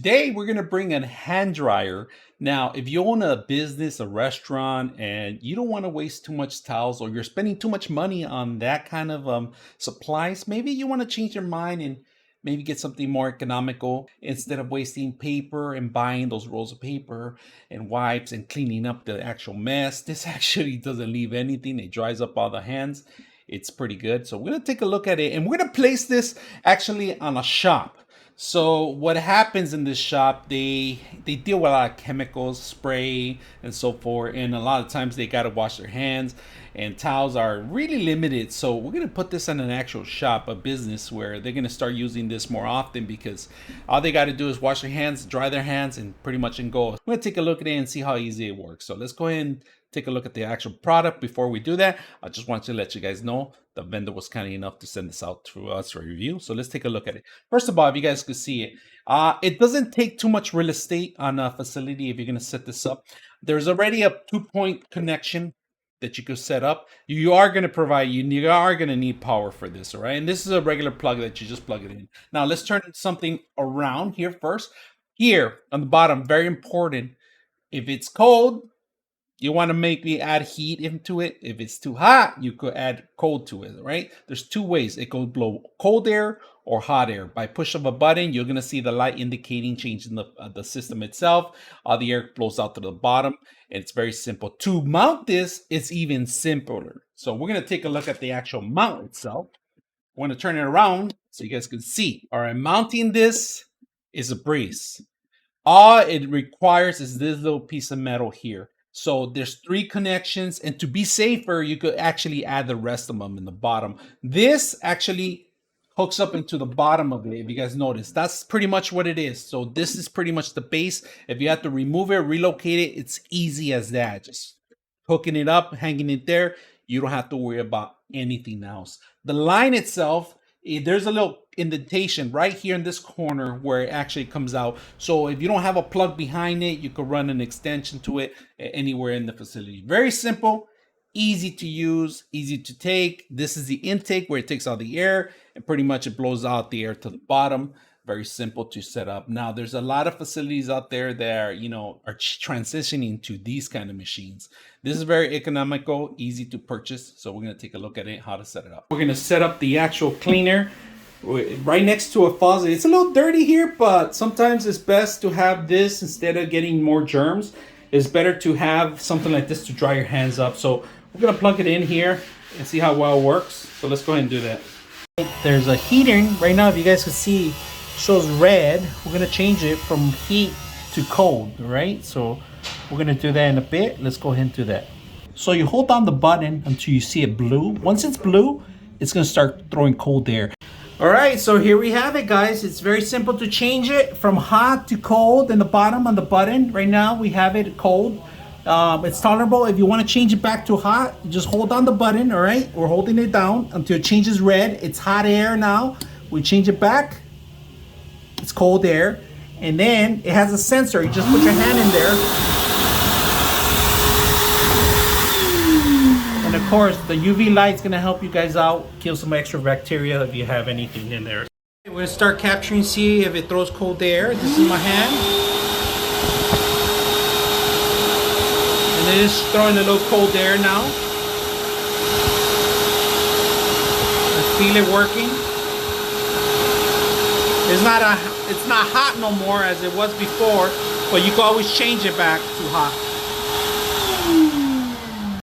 Today we're going to bring a hand dryer. Now, if you own a business, a restaurant, and you don't want to waste too much towels or you're spending too much money on that kind of supplies, maybe you want to change your mind and maybe get something more economical instead of wasting paper and buying those rolls of paper and wipes and cleaning up the actual mess. This actually doesn't leave anything. It dries up all the hands. It's pretty good. So we're going to take a look at it and we're going to place this actually on a shop. So what happens in this shop, they deal with a lot of chemicals, spray and so forth, and a lot of times they got to wash their hands and towels are really limited. So we're going to put this in an actual shop, a business where they're going to start using this more often because all they got to do is wash their hands, dry their hands, and pretty much and go. We're going to take a look at it and see how easy it works. So let's go ahead and take a look at the actual product. Before we do that, I just want to let you guys know the vendor was kind enough to send this out to us for review. So let's take a look at it. First of all, if you guys could see it, it doesn't take too much real estate on a facility if you're going to set this up. There's already a 2-point connection that you could set up. You are going to need power for this, all right? And this is a regular plug that you just plug it in. Now let's turn something around here first. Here on the bottom, very important. If it's cold, you want to maybe add heat into it. If it's too hot, you could add cold to it, right? There's two ways. It could blow cold air or hot air. By push of a button, you're going to see the light indicating change in the system itself. All the air flows out to the bottom, and it's very simple. To mount this, it's even simpler. So we're going to take a look at the actual mount itself. I want to turn it around so you guys can see. All right, mounting this is a breeze. All it requires is this little piece of metal here. So there's 3 connections, and to be safer, you could actually add the rest of them in the bottom. This actually hooks up into the bottom of it. If you guys notice, that's pretty much what it is. So this is pretty much the base. If you have to remove it, relocate it, it's easy as that. Just hooking it up, hanging it there. You don't have to worry about anything else. The line itself, there's a little indentation right here in this corner where it actually comes out. So if you don't have a plug behind it, you could run an extension to it anywhere in the facility. Very simple, easy to use, easy to take. This is the intake where it takes all the air and pretty much it blows out the air to the bottom. Very simple to set up. Now there's a lot of facilities out there that are transitioning to these kind of machines. This is very economical, easy to purchase. So we're going to take a look at it, how to set it up. We're going to set up the actual cleaner right next to a faucet. It's a little dirty here, but sometimes it's best to have this instead of getting more germs. It's better to have something like this to dry your hands up. So we're going to plug it in here and see how well it works. So let's go ahead and do that. There's a heating right now. If you guys can see, shows red. We're going to change it from heat to cold, right? So we're going to do that in a bit. Let's go ahead and do that. So you hold down the button until you see it blue. Once it's blue, it's going to start throwing cold air. All right, so here we have it, guys. It's very simple to change it from hot to cold in the bottom on the button. Right now we have it cold. It's tolerable. If you want to change it back to hot, you just hold down the button. All right, we're holding it down until it changes red. It's hot air now. We change it back. It's cold air, and then it has a sensor. You just put your hand in there, and of course the UV light is going to help you guys out, kill some extra bacteria if you have anything in there. We're going to start capturing, see if it throws cold air. This is my hand, and it is throwing a little cold air now. I feel it working. It's not hot no more as it was before, but you can always change it back to hot.